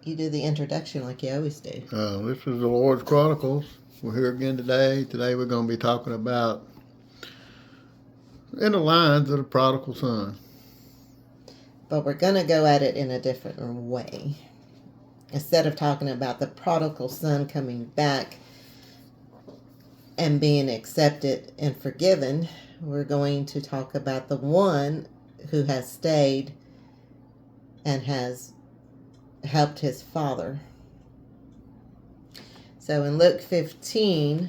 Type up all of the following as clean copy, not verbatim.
you do the introduction like you always do. This is the Lord's Chronicles. We're here again today. Today we're going to be talking about in the lines of the prodigal son. But we're going to go at it in a different way. Instead of talking about the prodigal son coming back and being accepted and forgiven, we're going to talk about the one who has stayed and has helped his father. So in Luke 15,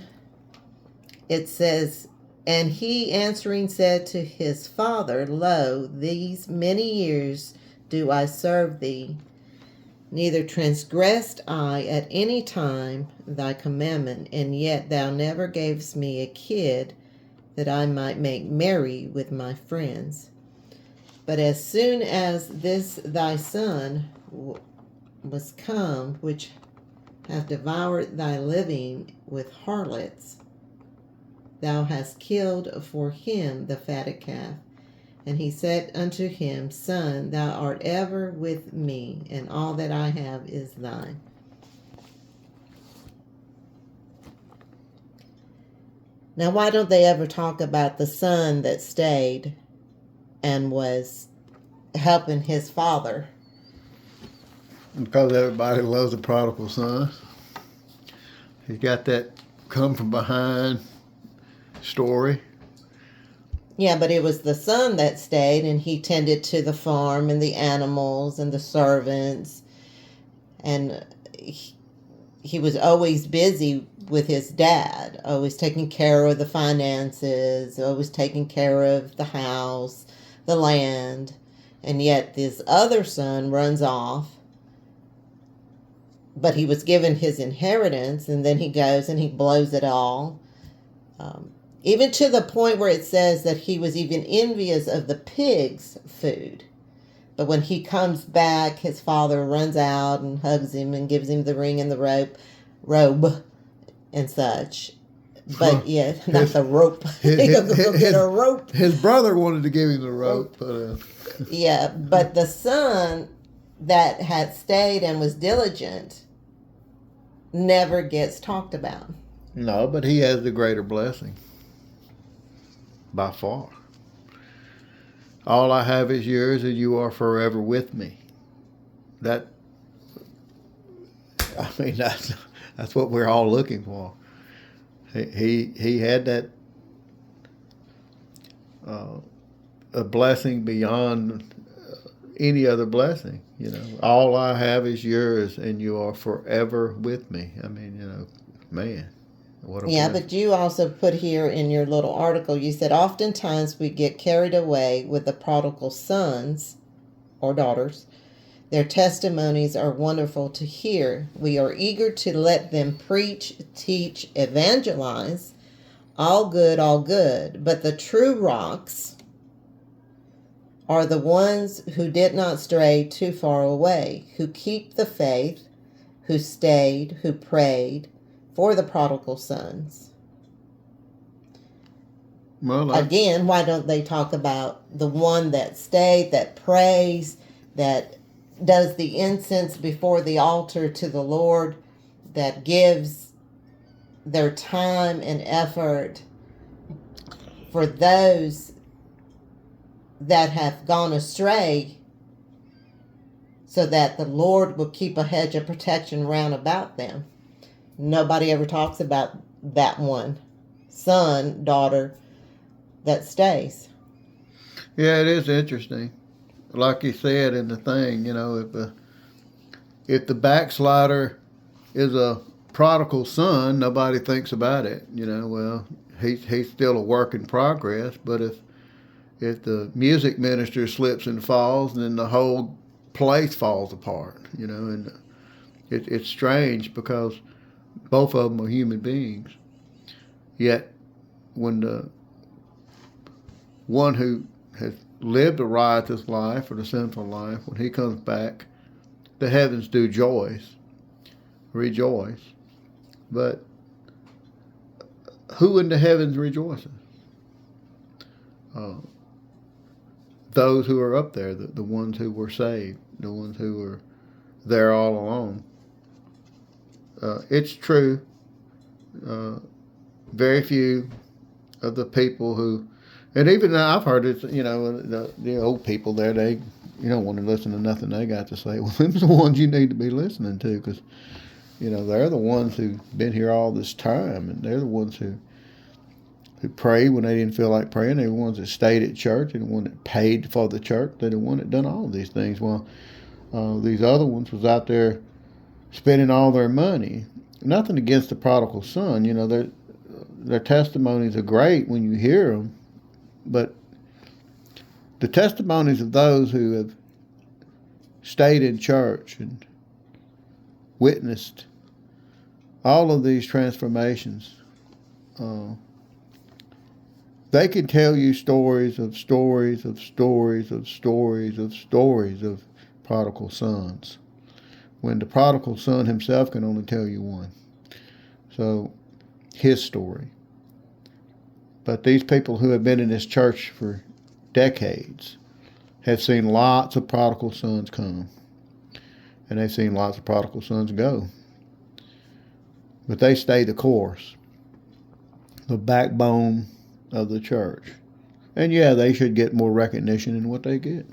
it says, "And he answering said to his father, Lo, these many years do I serve thee, neither transgressed I at any time thy commandment, and yet thou never gavest me a kid that I might make merry with my friends. But as soon as this thy son was come, which have devoured thy living with harlots, thou hast killed for him the fatted calf. And he said unto him, Son, thou art ever with me, and all that I have is thine." Now, why don't they ever talk about the son that stayed and was helping his father? Because everybody loves the prodigal son. He's got that come from behind story. Yeah, but it was the son that stayed, and he tended to the farm and the animals and the servants. And he was always busy with his dad, always taking care of the finances, always taking care of the house, the land. And yet this other son runs off, but he was given his inheritance, and then he goes and he blows it all. Even to the point where it says that he was even envious of the pigs' food. But when he comes back, his father runs out and hugs him and gives him the ring and the robe and such. But yeah, not the rope. He goes go get a rope. His brother wanted to give him the rope. Yeah, but the son that had stayed and was diligent never gets talked about. No, but he has the greater blessing. By far. All I have is yours, and you are forever with me. That's what we're all looking for. He had that a blessing beyond any other blessing. All I have is yours, and you are forever with me. Man. Yeah, but you also put here in your little article, you said, oftentimes we get carried away with the prodigal sons or daughters. Their testimonies are wonderful to hear. We are eager to let them preach, teach, evangelize. All good, all good. But the true rocks are the ones who did not stray too far away, who keep the faith, who stayed, who prayed, for the prodigal sons. Well, again, why don't they talk about the one that stayed, that prays, that does the incense before the altar to the Lord, that gives their time and effort for those that have gone astray, so that the Lord will keep a hedge of protection round about them? Nobody ever talks about that one son, daughter that stays. Yeah, it is interesting. Like you said in the thing, if the backslider is a prodigal son, nobody thinks about it. Well, he's still a work in progress. But if the music minister slips and falls, then the whole place falls apart. And it's strange because both of them are human beings. Yet, when the one who has lived a riotous life or the sinful life, when he comes back, the heavens do rejoice. But who in the heavens rejoices? Those who are up there, the ones who were saved, the ones who were there all along. It's true. Very few of the people who, and even I've heard it, the old people there, you don't want to listen to nothing they got to say. Well, them's the ones you need to be listening to, because, they're the ones who've been here all this time, and they're the ones who prayed when they didn't feel like praying. They're the ones that stayed at church. They're the one that paid for the church. They're the one that done all of these things. Well, these other ones was out there spending all their money. Nothing against the prodigal son. Their testimonies are great when you hear them, but the testimonies of those who have stayed in church and witnessed all of these transformations, they can tell you stories of prodigal sons, when the prodigal son himself can only tell you one. So, his story. But these people who have been in this church for decades have seen lots of prodigal sons come, and they've seen lots of prodigal sons go. But they stay the course, the backbone of the church. And yeah, they should get more recognition than what they get.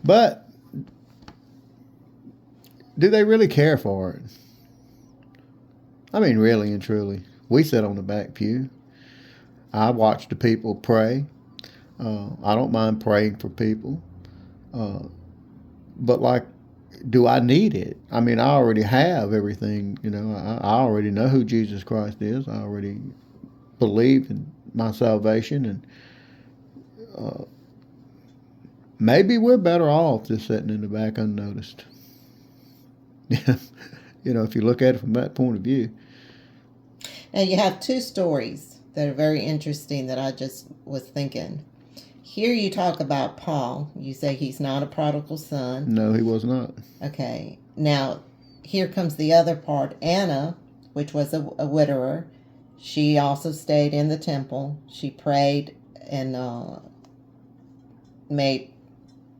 But do they really care for it? I mean, really and truly. We sit on the back pew. I watch the people pray. I don't mind praying for people. But do I need it? I mean, I already have everything. I already know who Jesus Christ is. I already believe in my salvation. And maybe we're better off just sitting in the back unnoticed. If you look at it from that point of view. Now, you have two stories that are very interesting that I just was thinking. Here you talk about Paul. You say he's not a prodigal son. No, he was not. Okay. Now, here comes the other part. Anna, which was a widower, she also stayed in the temple. She prayed and made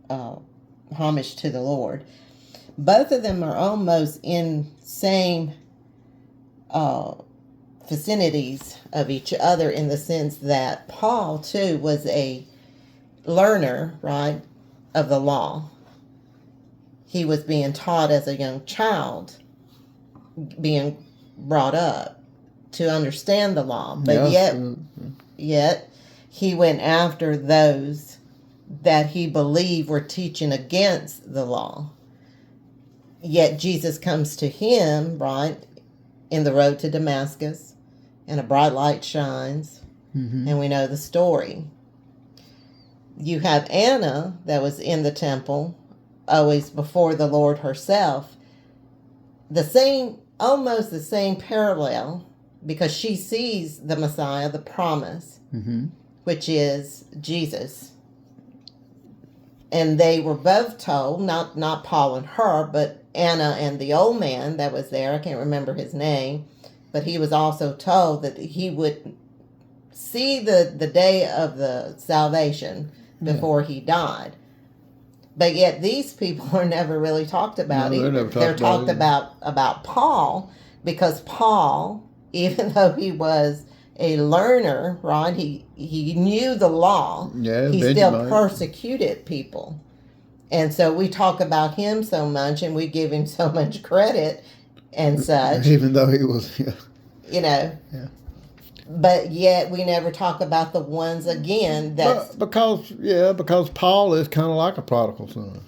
homage to the Lord. Both of them are almost in same vicinities of each other, in the sense that Paul too was a learner, right, of the law. He was being taught as a young child, being brought up to understand the law, but yet he went after those that he believed were teaching against the law. Yet Jesus comes to him, right, in the road to Damascus, and a bright light shines, and we know the story. You have Anna that was in the temple, always before the Lord herself. Almost the same parallel, because she sees the Messiah, the promise, which is Jesus. And they were both told, not Paul and her, but Anna and the old man that was there, I can't remember his name, but he was also told that he would see the day of the salvation before he died. But yet these people are never really talked about either. They're talked about Paul, because Paul, even though he was a learner, right, he knew the law, he still persecuted people. And so we talk about him so much, and we give him so much credit and such. Even though he was, But yet we never talk about the ones again that because Paul is kind of like a prodigal son.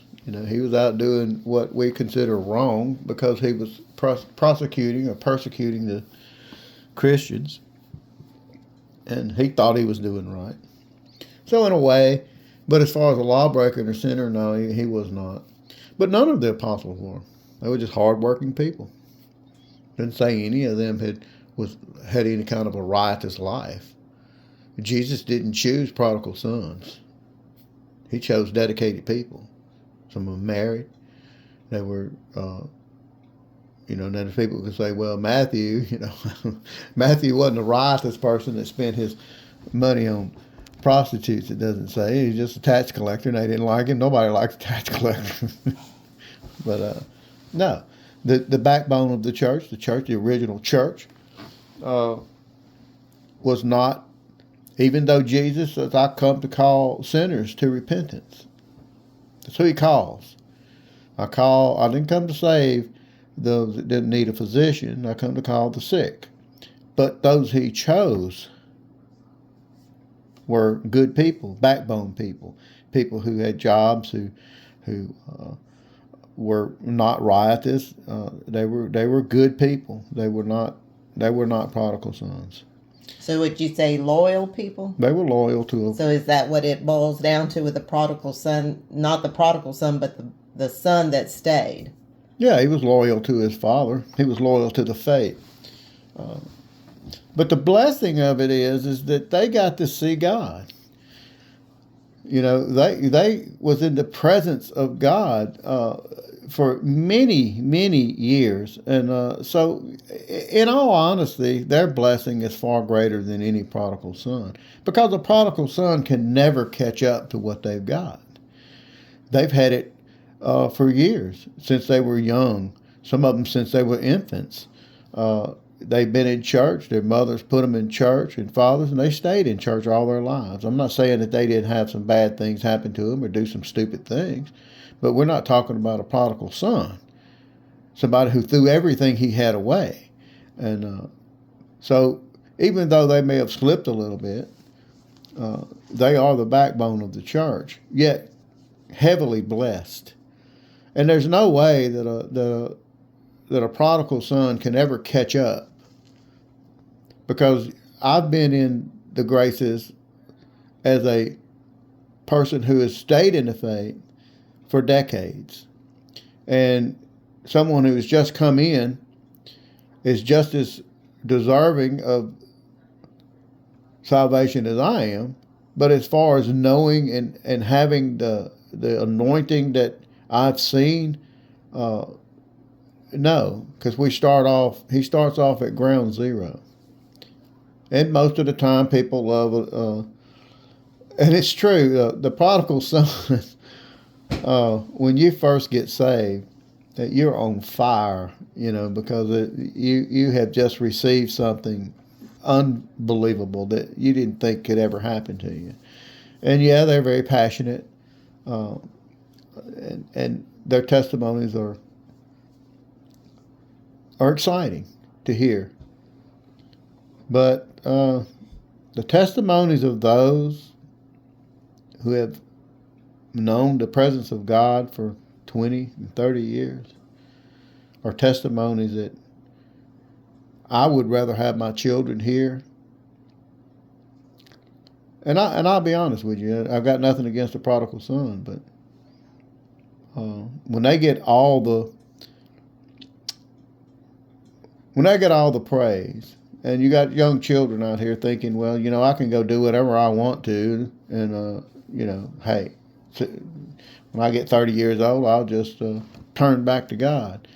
He was out doing what we consider wrong because he was prosecuting or persecuting the Christians, and he thought he was doing right. So in a way, but as far as a lawbreaker and a sinner, no, he was not. But none of the apostles were. They were just hardworking people. Didn't say any of them had any kind of a riotous life. Jesus didn't choose prodigal sons. He chose dedicated people. Some of them married. They were, then people could say, well, Matthew, Matthew wasn't a riotous person that spent his money on prostitutes, it doesn't say. He's just a tax collector, and they didn't like him. Nobody likes a tax collector. But no, the backbone of the church, the original church, was not, even though Jesus says, I come to call sinners to repentance. That's who he calls. I didn't come to save those that didn't need a physician. I come to call the sick. But those he chose were good people, backbone people, people who had jobs, who were not riotous. They were good people. They were not prodigal sons. So would you say loyal people? They were loyal to him. So is that what it boils down to with the prodigal son? Not the prodigal son, but the son that stayed. Yeah, he was loyal to his father. He was loyal to the faith. But the blessing of it is that they got to see God. You know, they was in the presence of God for many, many years. And so, in all honesty, their blessing is far greater than any prodigal son. Because a prodigal son can never catch up to what they've got. They've had it for years, since they were young. Some of them since they were infants. They've been in church. Their mothers put them in church, and fathers, and they stayed in church all their lives. I'm not saying that they didn't have some bad things happen to them or do some stupid things, but we're not talking about a prodigal son, somebody who threw everything he had away. And so even though they may have slipped a little bit, they are the backbone of the church, yet heavily blessed. And there's no way that a prodigal son can ever catch up, because I've been in the graces as a person who has stayed in the faith for decades, and someone who has just come in is just as deserving of salvation as I am. But as far as knowing and having the anointing that I've seen, no, because he starts off at ground zero. And most of the time people love, and it's true, the prodigal son, when you first get saved, that you're on fire, because you have just received something unbelievable that you didn't think could ever happen to you. And yeah, they're very passionate, and their testimonies are exciting to hear. But the testimonies of those who have known the presence of God for 20 and 30 years are testimonies that I would rather have my children hear. And I'll be honest with you, I've got nothing against the prodigal son, but when they get all the praise, and you got young children out here thinking, well, I can go do whatever I want to, and hey, when I get 30 years old, I'll just turn back to God.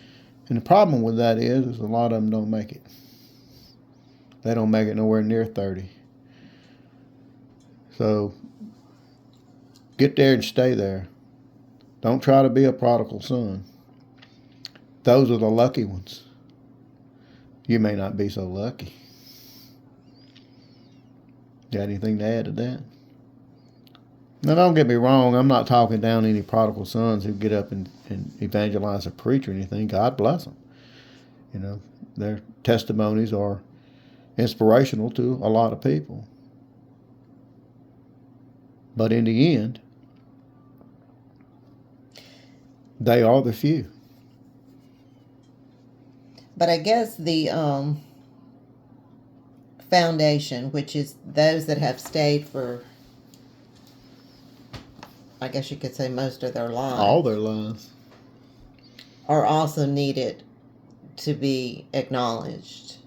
And the problem with that is a lot of them don't make it. They don't make it nowhere near 30. So get there and stay there. Don't try to be a prodigal son. Those are the lucky ones. You may not be so lucky. Got anything to add to that? Now, don't get me wrong. I'm not talking down any prodigal sons who get up and evangelize or preach or anything. God bless them. Their testimonies are inspirational to a lot of people. But in the end, they are the few. But I guess the foundation, which is those that have stayed for, I guess you could say, most of their lives. All their lives. Are also needed to be acknowledged,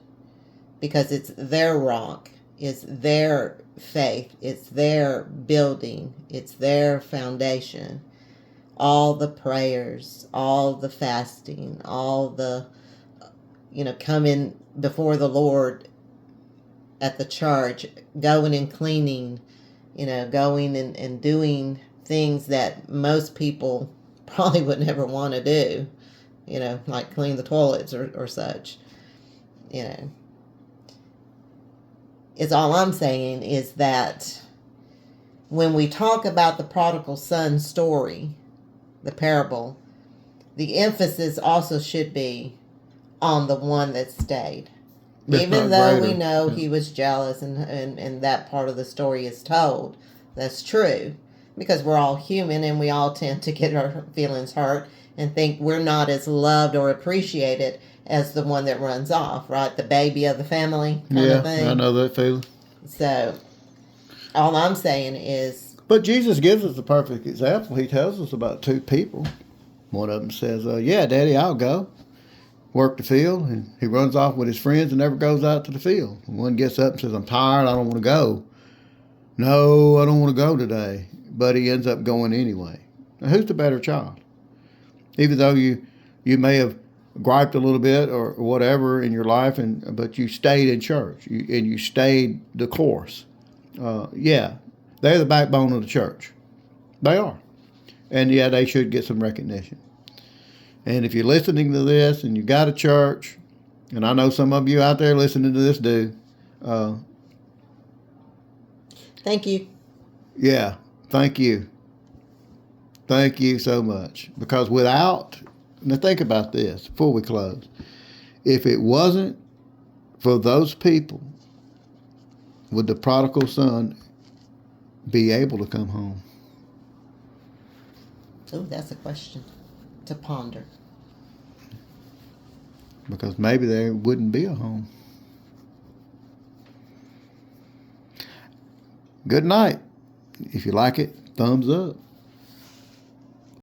because it's their rock, it's their faith, it's their building, it's their foundation. All the prayers, all the fasting, all the, coming before the Lord at the church, going and cleaning going and doing things that most people probably would never want to do, like clean the toilets or such. It's all I'm saying is that when we talk about the prodigal son story, the parable, the emphasis also should be on the one that stayed. That's Even not though we greater. know Yeah. he was jealous and that part of the story is told, that's true. Because we're all human and we all tend to get our feelings hurt and think we're not as loved or appreciated as the one that runs off, right? The baby of the family kind of thing. I know that feeling. So, all I'm saying is, But Jesus gives us the perfect example. He tells us about two people. One of them says, yeah, Daddy, I'll go work the field. And he runs off with his friends and never goes out to the field. And one gets up and says, I'm tired. I don't want to go. No, I don't want to go today. But he ends up going anyway. Now, who's the better child? Even though you may have griped a little bit or whatever in your life, but you stayed in church and you stayed the course. Yeah, they're the backbone of the church. They are. And yeah, they should get some recognition. And if you're listening to this and you got a church, and I know some of you out there listening to this do, thank you. Yeah, thank you. Thank you so much. Because now think about this before we close. If it wasn't for those people, would the prodigal son be able to come home? Oh, that's a question to ponder. Because maybe there wouldn't be a home. Good night. If you like it, thumbs up.